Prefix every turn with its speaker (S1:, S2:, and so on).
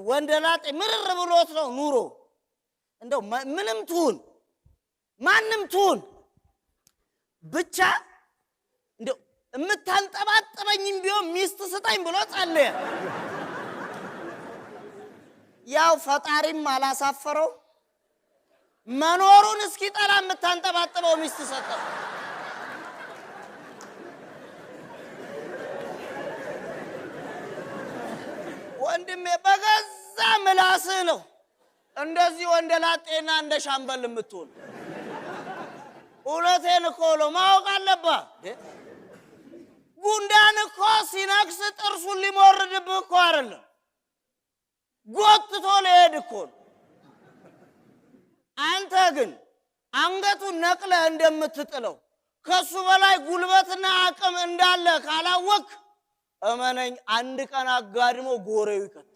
S1: ወንደላጤ ምርር ብሎት ነው ኑሮ እንደው ምንም ትሁን ማንም ትሁን ብቻ እንደው እምታንጠባጥበኝም ቢሆን ሚስት ስጠኝ ብሎ ጸለየ። ያው ፈጣሪም አላሳፈረው መኖሩን እስኪጠላ እምታንጠባጥበው ሚስት ሰጠው። ወንድሜ በገዛ ምላስህ ነው እንደዚህ ወንደላጤና እንደ ሻምበል የምትሆን። እውነቴን እኮ ነው ማወቅ አለብህ። ጉንዳን እኮ ሲነክስ ጥርሱን ሊሞርድብህ እኮ አይደለም ጎትቶ ሊሄድ እኮ ነው። አንተ ግን አንገቱን ነቅለህ እንደምትጥለው ከሱ በላይ ጉልበትና አቅም እንዳለ ካላወቅ እመነኝ አንድ ቀን አጋድሞ ጎሬው ይከት